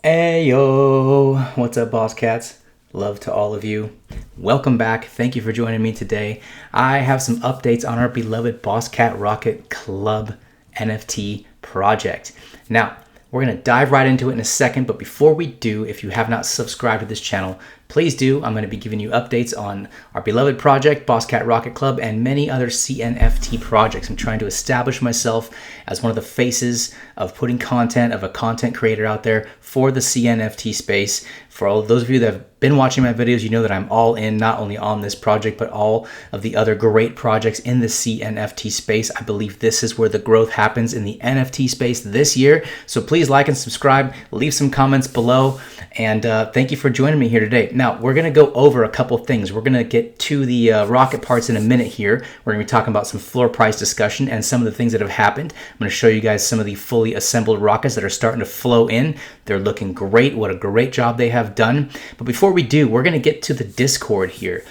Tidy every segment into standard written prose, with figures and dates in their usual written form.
Hey yo, what's up, boss cats? Love to all of you. Welcome back. Thank you for joining me today. I have some updates on our beloved Boss Cat Rocket Club NFT project. Now, we're going to dive right into it in a second, but before we do, if you have not subscribed to this channel, please do. I'm going to be giving you updates on our beloved project, Boss Cat Rocket Club, and many other CNFT projects. I'm trying to establish myself as one of the faces of putting content, of a content creator out there for the CNFT space. For all of those of you that have been watching my videos, you know that I'm all in, not only on this project, but all of the other great projects in the CNFT space. I believe this is where the growth happens in the NFT space this year. So please like and subscribe, leave some comments below, and thank you for joining me here today. Now, we're going to go over a couple things. We're going to get to the rocket parts in a minute here. We're going to be talking about some floor price discussion and some of the things that have happened. I'm going to show you guys some of the fully assembled rockets that are starting to flow in. They're looking great. What a great job they have done. But before we do, we're going to get to the Discord here.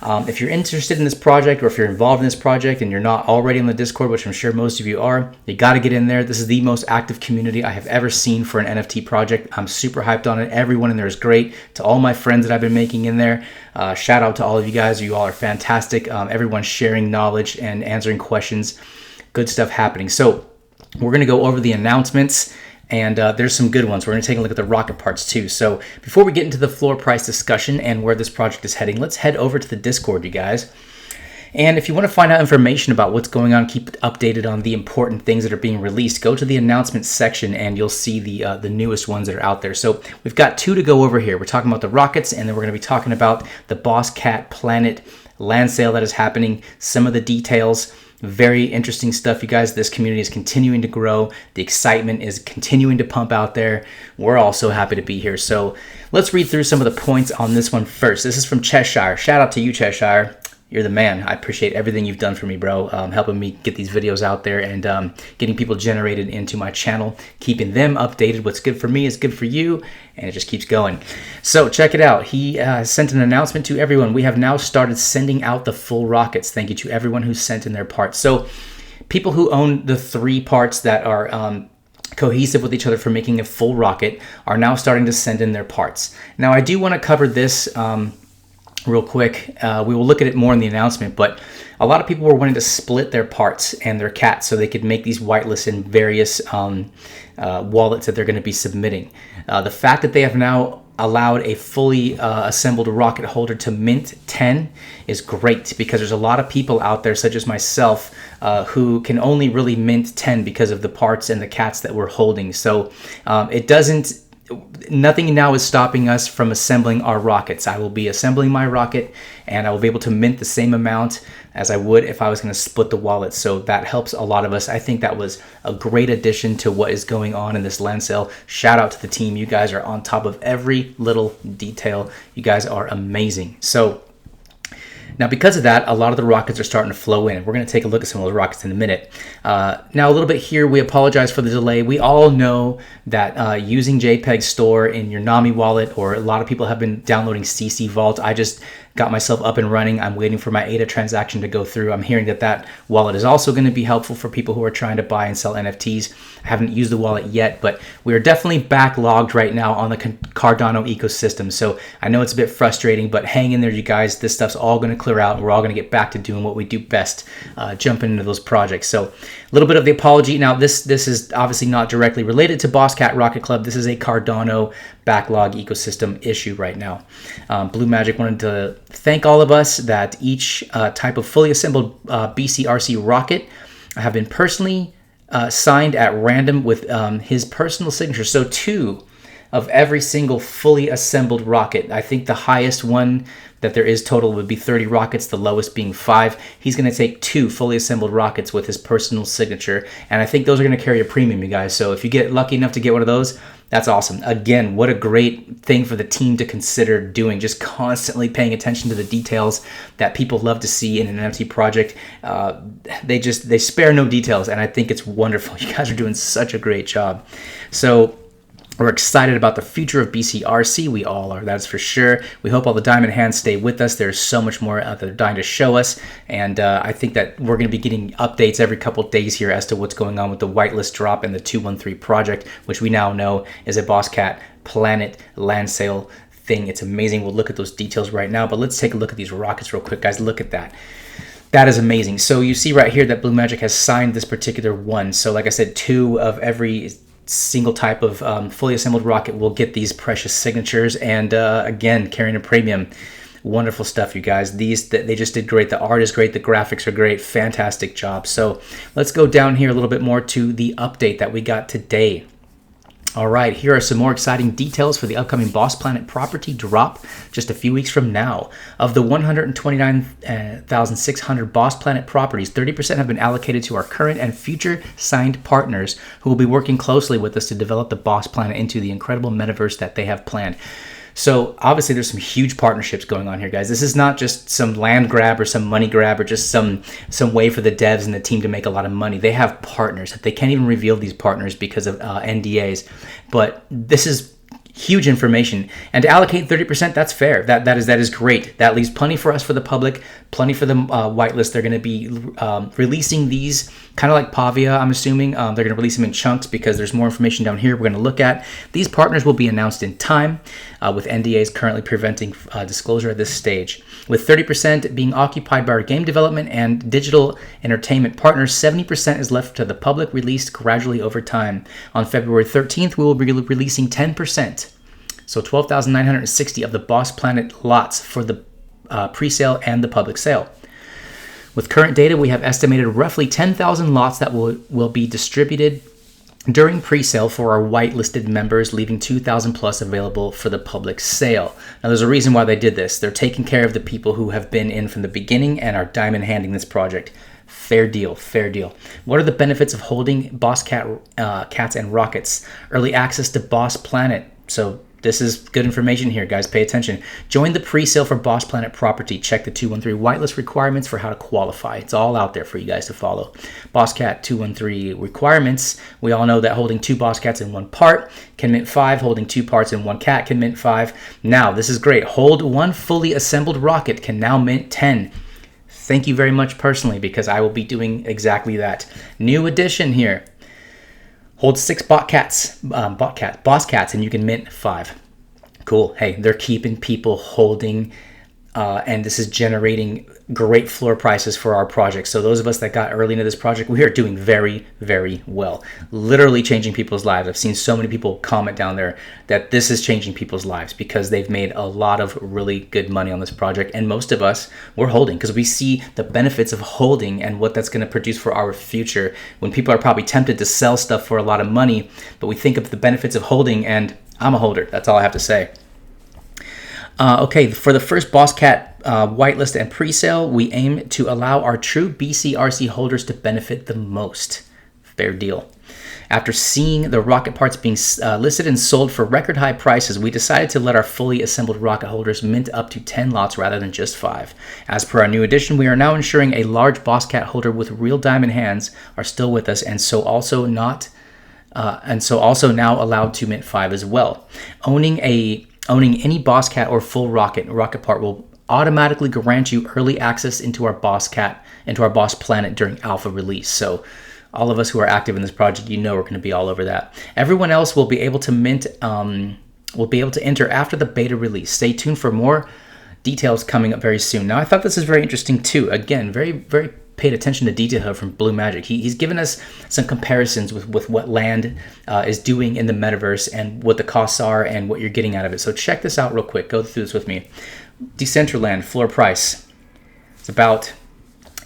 If you're interested in this project, or if you're involved in this project and you're not already on the Discord, which I'm sure most of you are, you got to get in there. This is the most active community I have ever seen for an NFT project. I'm super hyped on it. Everyone in there is great. To all my friends that I've been making in there, shout out to all of you guys. You all are fantastic. Everyone's sharing knowledge and answering questions. Good stuff happening. So we're going to go over the announcements. And there's some good ones. We're going to take a look at the rocket parts too. So before we get into the floor price discussion and where this project is heading, let's head over to the Discord, you guys. And if you want to find out information about what's going on, keep updated on the important things that are being released, go to the announcements section and you'll see the newest ones that are out there. So we've got two to go over here. We're talking about the rockets, and then we're going to be talking about the Boss Cat Planet land sale that is happening, some of the details. Very interesting stuff, you guys. This community is continuing to grow. The excitement is continuing to pump out there. We're all so happy to be here. So let's read through some of the points on this one first. This is from Cheshire. Shout out to you, Cheshire. You're the man. I appreciate everything you've done for me, bro. Helping me get these videos out there and getting people generated into my channel, keeping them updated. What's good for me is good for you, and it just keeps going. So check it out. He sent an announcement to everyone. We have now started sending out the full rockets. Thank you to everyone who sent in their parts. So people who own the three parts that are cohesive with each other for making a full rocket are now starting to send in their parts. Now, I do want to cover this real quick. We will look at it more in the announcement, but a lot of people were wanting to split their parts and their cats so they could make these whitelists in various wallets that they're going to be submitting. The fact that they have now allowed a fully assembled rocket holder to mint 10 is great, because there's a lot of people out there, such as myself, who can only really mint 10 because of the parts and the cats that we're holding. So nothing now is stopping us from assembling our rockets. I will be assembling my rocket, and I will be able to mint the same amount as I would if I was going to split the wallet. So that helps a lot of us. I think that was a great addition to what is going on in this land sale. Shout out to the team. You guys are on top of every little detail. You guys are amazing. So now, because of that, a lot of the rockets are starting to flow in. We're going to take a look at some of those rockets in a minute. Now, a little bit here, we apologize for the delay. We all know that using JPEG Store in your Nami wallet, or a lot of people have been downloading CC Vault. I just got myself up and running. I'm waiting for my ADA transaction to go through. I'm hearing that that wallet is also going to be helpful for people who are trying to buy and sell NFTs. I haven't used the wallet yet, but we are definitely backlogged right now on the Cardano ecosystem. So I know it's a bit frustrating, but hang in there, you guys. This stuff's all going to clear out, and we're all going to get back to doing what we do best, jumping into those projects. So a little bit of the apology. Now, this is obviously not directly related to Boss Cat Rocket Club. This is a Cardano backlog ecosystem issue right now. Blue Magic wanted to thank all of us that each type of fully assembled BCRC rocket have been personally signed at random with his personal signature. So 2 of every single fully assembled rocket. I think the highest one that there is total would be 30 rockets, the lowest being 5. He's going to take 2 fully assembled rockets with his personal signature, and I think those are going to carry a premium, you guys. So if you get lucky enough to get one of those, that's awesome. Again, what a great thing for the team to consider doing, just constantly paying attention to the details that people love to see in an NFT project. They spare no details, and I think it's wonderful. You guys are doing such a great job. So We're excited about the future of BCRC. We all are, that's for sure. We hope all the diamond hands stay with us. There's so much more that they're dying to show us. And I think that we're going to be getting updates every couple of days here as to what's going on with the Whitelist drop and the 213 project, which we now know is a BossCat Planet land sale thing. It's amazing. We'll look at those details right now, but let's take a look at these rockets real quick, guys. Look at that. That is amazing. So you see right here that Blue Magic has signed this particular one. So like I said, 2 of every single type of fully assembled rocket will get these precious signatures, and again, carrying a premium. Wonderful stuff, you guys. These, they just did great. The art is great. The graphics are great. Fantastic job. So let's go down here a little bit more to the update that we got today. All right, here are some more exciting details for the upcoming Boss Planet property drop just a few weeks from now. Of the 129,600 Boss Planet properties, 30% have been allocated to our current and future signed partners who will be working closely with us to develop the Boss Planet into the incredible metaverse that they have planned. So obviously there's some huge partnerships going on here, guys. This is not just some land grab or some money grab or just some way for the devs and the team to make a lot of money. They have partners. They can't even reveal these partners because of NDAs. But this is huge information, and to allocate 30%, that's fair. That is great. That leaves plenty for us, for the public, plenty for the whitelist. They're going to be releasing these kind of like Pavia, I'm assuming. They're going to release them in chunks because there's more information down here we're going to look at. These partners will be announced in time, with NDAs currently preventing disclosure at this stage. With 30% being occupied by our game development and digital entertainment partners, 70% is left to the public, released gradually over time. On February 13th, we will be releasing 10%. So 12,960 of the Boss Planet lots for the pre-sale and the public sale. With current data, we have estimated roughly 10,000 lots that will be distributed during pre-sale for our whitelisted members, leaving 2,000 plus available for the public sale. Now, there's a reason why they did this. They're taking care of the people who have been in from the beginning and are diamond handing this project. Fair deal, fair deal. What are the benefits of holding Boss Cats and Rockets? Early access to Boss Planet. So this is good information here, guys. Pay attention. Join the pre-sale for Boss Planet property. Check the 213 whitelist requirements for how to qualify. It's all out there for you guys to follow. Boss Cat 213 requirements. We all know that holding 2 Boss Cats in 1 part can mint 5. Holding 2 parts in 1 cat can mint 5. Now, this is great. Hold 1 fully assembled rocket can now mint 10. Thank you very much personally, because I will be doing exactly that. New addition here. Hold 6 Boss Cats, and you can mint 5. Cool. Hey, they're keeping people holding, and this is generating great floor prices for our project. So those of us that got early into this project, we are doing very, very well. Literally changing people's lives. I've seen so many people comment down there that this is changing people's lives because they've made a lot of really good money on this project. And most of us, we're holding because we see the benefits of holding and what that's going to produce for our future. When people are probably tempted to sell stuff for a lot of money, but we think of the benefits of holding, and I'm a holder. That's all I have to say. Okay, for the first Boss Cat whitelist and pre-sale, we aim to allow our true BCRC holders to benefit the most. Fair deal. After seeing the rocket parts being listed and sold for record high prices, we decided to let our fully assembled rocket holders mint up to 10 lots rather than just 5. As per our new edition, we are now ensuring a large Boss Cat holder with real diamond hands are still with us, and so also now allowed to mint 5 as well. Owning any Boss Cat or full rocket part will automatically grant you early access into our Boss Planet during alpha release. So all of us who are active in this project, you know we're going to be all over that. Everyone else will be able to enter after the beta release. Stay tuned for more details coming up very soon. Now, I thought this is very interesting too. Again, very, very paid attention to detail here from Blue Magic. He's given us some comparisons with what land is doing in the metaverse and what the costs are and what you're getting out of it. So check this out real quick. Go through this with me. Decentraland floor price. It's about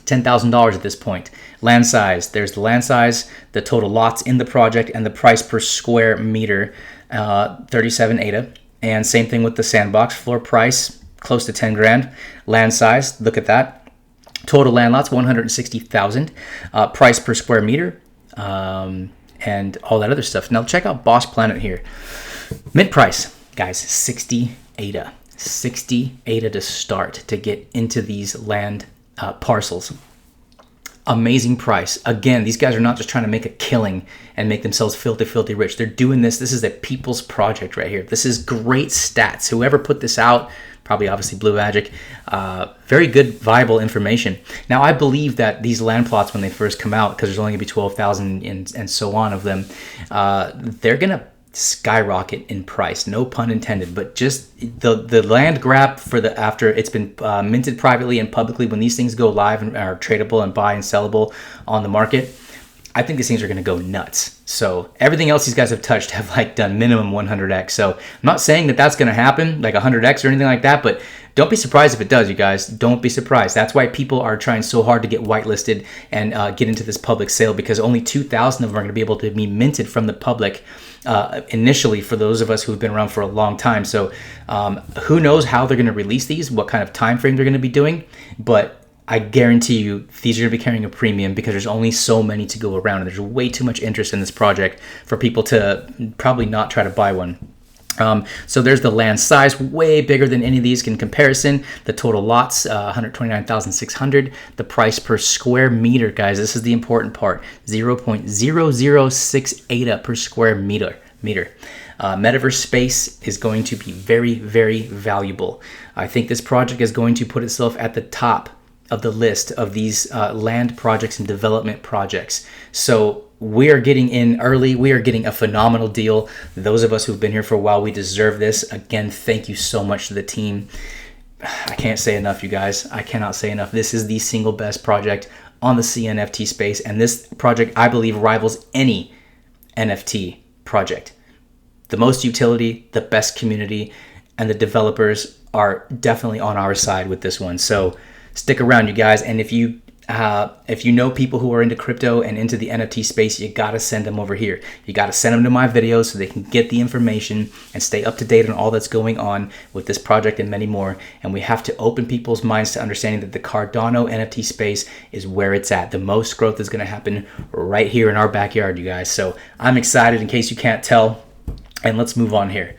$10,000 at this point. Land size. There's the land size, the total lots in the project, and the price per square meter, 37 ADA. And same thing with the sandbox. Floor price, close to 10 grand. Land size, look at that. Total land lots, 160,000. Price per square meter, and all that other stuff. Now check out Boss Planet here. Mint price, guys, 60 ADA. 60 ADA to start to get into these land parcels. Amazing price. Again, these guys are not just trying to make a killing and make themselves filthy rich. They're doing this. This is a people's project right here. This is great stats. Whoever put this out, probably obviously Blue Magic, very good, viable information. Now, I believe that these land plots, when they first come out, because there's only going to be 12,000 and so on of them, they're going to skyrocket in price, no pun intended. But just the land grab for the after it's been minted privately and publicly, when these things go live and are tradable and buy and sellable on the market, I think these things are going to go nuts. So everything else these guys have touched have like done minimum 100x. So I'm not saying that that's going to happen like 100x or anything like that, but don't be surprised if it does, you guys. Don't be surprised. That's why people are trying so hard to get whitelisted and get into this public sale, because only 2,000 of them are going to be able to be minted from the public initially, for those of us who've been around for a long time. So who knows how they're going to release these, what kind of time frame they're going to be doing, but I guarantee you these are going to be carrying a premium, because there's only so many to go around, and there's way too much interest in this project for people to probably not try to buy one. So there's the land size, way bigger than any of these in comparison. The total lots, 129,600. The price per square meter, guys, this is the important part, 0.0068 ADA per square meter. Metaverse space is going to be very valuable. I think this project is going to put itself at the top of the list of these land projects and development projects. So we are getting in early. We are getting a phenomenal deal. Those of us who've been here for a while, we deserve this. Again, thank you so much to the team. I can't say enough, you guys. I cannot say enough. This is the single best project on the CNFT space, and this project, I believe, rivals any NFT project. The most utility, the best community, and the developers are definitely on our side with this one. So stick around, you guys. And if you know people who are into crypto and into the NFT space, you got to send them over here. You got to send them to my videos so they can get the information and stay up to date on all that's going on with this project and many more. And we have to open people's minds to understanding that the Cardano NFT space is where it's at. The most growth is going to happen right here in our backyard, you guys. So I'm excited, in case you can't tell. And let's move on here.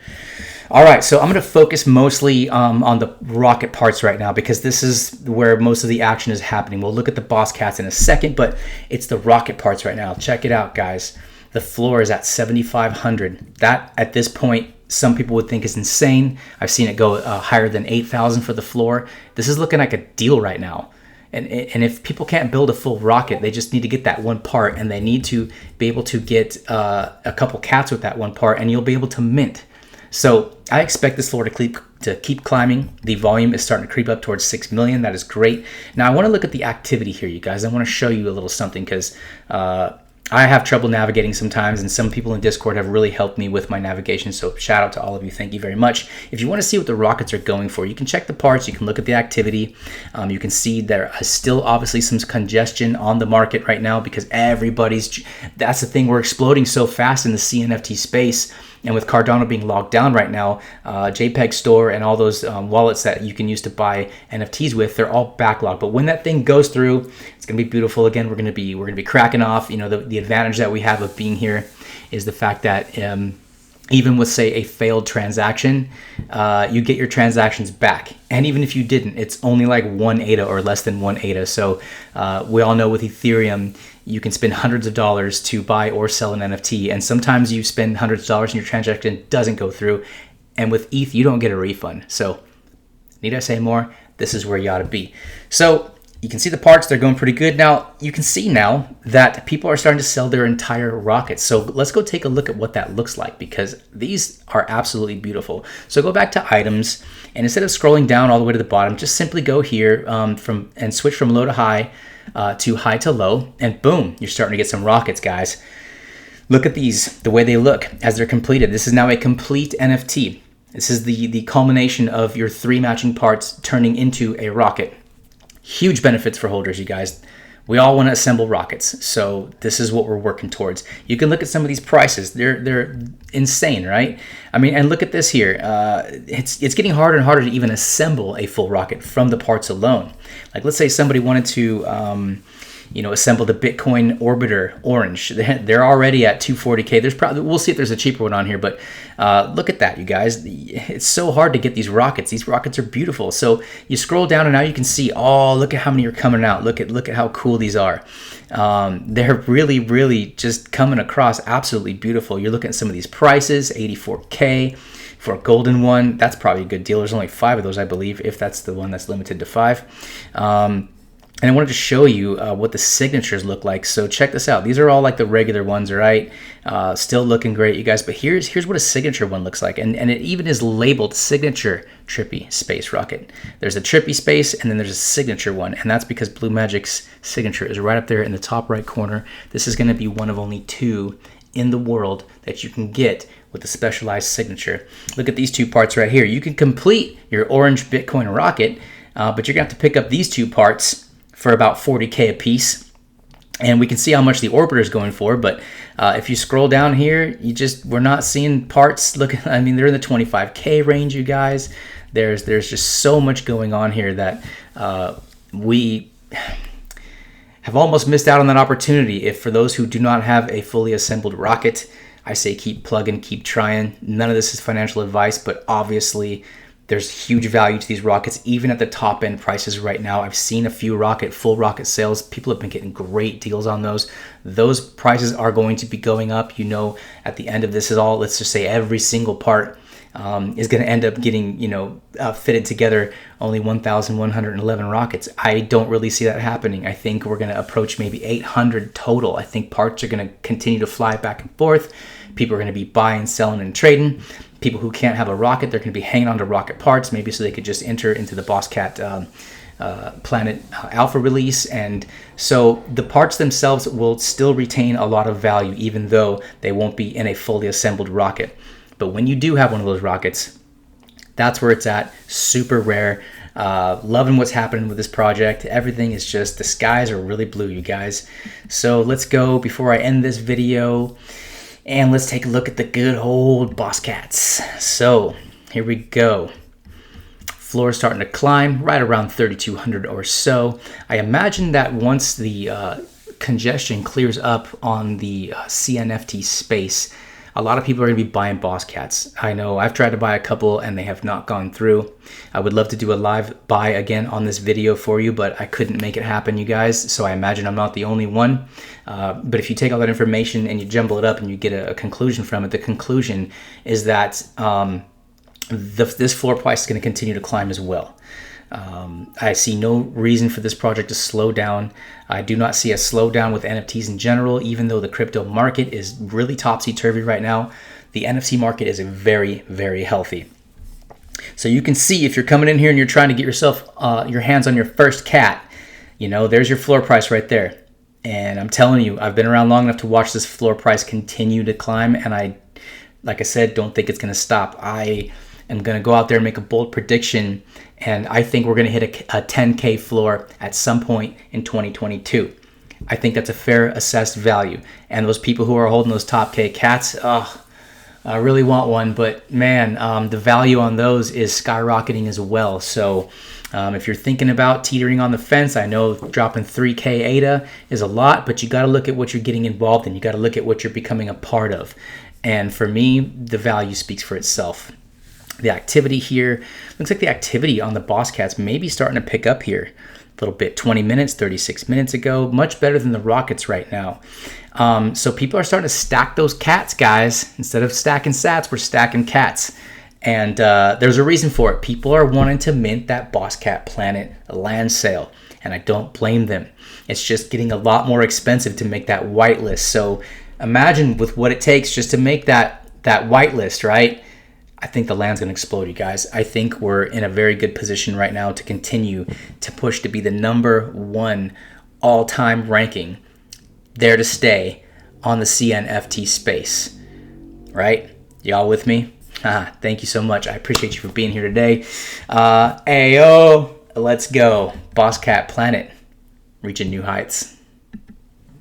All right, so I'm going to focus mostly on the rocket parts right now, because this is where most of the action is happening. We'll look at the boss cats in a second, but it's the rocket parts right now. Check it out, guys. The floor is at 7,500. That, at this point, some people would think is insane. I've seen it go higher than 8,000 for the floor. This is looking like a deal right now. And if people can't build a full rocket, they just need to get that one part, and they need to be able to get a couple cats with that one part, and you'll be able to mint. So I expect this floor to keep climbing. The volume is starting to creep up towards 6 million. That is great. Now I want to look at the activity here, you guys. I want to show you a little something, because I have trouble navigating sometimes, and some people in Discord have really helped me with my navigation. So shout out to all of you. Thank you very much. If you want to see what the rockets are going for, you can check the parts. You can look at the activity. You can see there is still obviously some congestion on the market right now, because that's the thing. We're exploding so fast in the CNFT space. And with Cardano being locked down right now, JPEG Store and all those wallets that you can use to buy NFTs with, they're all backlogged. But when that thing goes through, it's gonna be beautiful. Again, we're gonna be cracking off. You know, the advantage that we have of being here is the fact that even with, say, a failed transaction, you get your transactions back. And even if you didn't, it's only like 1 ADA or less than 1 ADA. So we all know with Ethereum, you can spend hundreds of dollars to buy or sell an NFT. And sometimes you spend hundreds of dollars and your transaction doesn't go through. And with ETH, you don't get a refund. So need I say more? This is where you ought to be. So you can see the parts, they're going pretty good. Now, you can see now that people are starting to sell their entire rockets. So let's go take a look at what that looks like, because these are absolutely beautiful. So go back to items, and instead of scrolling down all the way to the bottom, just simply go here and switch from low to high to low, and boom, you're starting to get some rockets, guys. Look at these, the way they look as they're completed. This is now a complete NFT. This is the culmination of your 3 matching parts turning into a rocket. Huge benefits for holders, you guys. We all want to assemble rockets, so this is what we're working towards. You can look at some of these prices. They're insane, right? I mean, and look at this here. It's getting harder and harder to even assemble a full rocket from the parts alone. Like, let's say somebody wanted to assembled a Bitcoin orbiter orange. They're already at 240K. There's probably, we'll see if there's a cheaper one on here, but look at that, you guys. It's so hard to get these rockets. These rockets are beautiful. So you scroll down and now you can see, oh, look at how many are coming out. Look at how cool these are. They're really just coming across absolutely beautiful. You're looking at some of these prices, 84K. For a golden one, that's probably a good deal. There's only 5 of those, I believe, if that's the one that's limited to 5. And I wanted to show you what the signatures look like. So check this out. These are all like the regular ones, right? Still looking great, you guys. But here's what a signature one looks like. And it even is labeled signature Trippy Space Rocket. There's a Trippy Space, and then there's a signature one. And that's because Blue Magic's signature is right up there in the top right corner. This is going to be one of only 2 in the world that you can get with a specialized signature. Look at these 2 parts right here. You can complete your orange Bitcoin rocket, but you're gonna have to pick up these 2 parts for about 40K a piece. And we can see how much the orbiter is going for, but if you scroll down here, we're not seeing parts. Look, I mean, they're in the 25K range, you guys. There's just so much going on here that we have almost missed out on that opportunity. If for those who do not have a fully assembled rocket, I say keep plugging, keep trying. None of this is financial advice, but obviously there's huge value to these rockets, even at the top end prices right now. I've seen a few full rocket sales. People have been getting great deals on those. Those prices are going to be going up. At the end of this is all, let's just say every single part is going to end up getting, fitted together, only 1,111 rockets. I don't really see that happening. I think we're going to approach maybe 800 total. I think parts are going to continue to fly back and forth. People are going to be buying, selling, and trading. People who can't have a rocket, they're going to be hanging on to rocket parts, maybe so they could just enter into the BossCat Planet Alpha release. And so the parts themselves will still retain a lot of value, even though they won't be in a fully assembled rocket. But when you do have one of those rockets, that's where it's at. Super rare. Loving what's happening with this project. Everything is just, the skies are really blue, you guys. So let's go, before I end this video, and let's take a look at the good old BossCats. So here we go. Floor is starting to climb right around 3,200 or so. I imagine that once the congestion clears up on the CNFT space, a lot of people are going to be buying BossCats. I know I've tried to buy a couple and they have not gone through. I would love to do a live buy again on this video for you, but I couldn't make it happen, you guys. So I imagine I'm not the only one. But if you take all that information and you jumble it up and you get a conclusion from it, the conclusion is that this floor price is going to continue to climb as well. I see no reason for this project to slow down. I do not see a slowdown with NFTs in general, even though the crypto market is really topsy-turvy right now. The NFT market is very, very healthy. So you can see, if you're coming in here and you're trying to get yourself your hands on your first cat, there's your floor price right there. And I'm telling you, I've been around long enough to watch this floor price continue to climb, and I, like I said, don't think it's going to stop. I am going to go out there and make a bold prediction, and I think we're going to hit a 10K floor at some point in 2022. I think that's a fair assessed value. And those people who are holding those top K cats, I really want one, but man, the value on those is skyrocketing as well. So if you're thinking about teetering on the fence, I know dropping 3K ADA is a lot, but you got to look at what you're getting involved in. You got to look at what you're becoming a part of. And for me, the value speaks for itself. The activity here, looks like the activity on the BossCats may be starting to pick up here a little bit. 20 minutes, 36 minutes ago, much better than the rockets right now. So people are starting to stack those cats, guys. Instead of stacking sats, we're stacking cats. And there's a reason for it. People are wanting to mint that BossCat Planet land sale, and I don't blame them. It's just getting a lot more expensive to make that whitelist. So imagine with what it takes just to make that whitelist, right? I think the land's going to explode, you guys. I think we're in a very good position right now to continue to push to be the #1 all-time ranking, there to stay on the CNFT space, right? Y'all with me? Thank you so much. I appreciate you for being here today. Ayo, let's go. BossCat Planet, reaching new heights.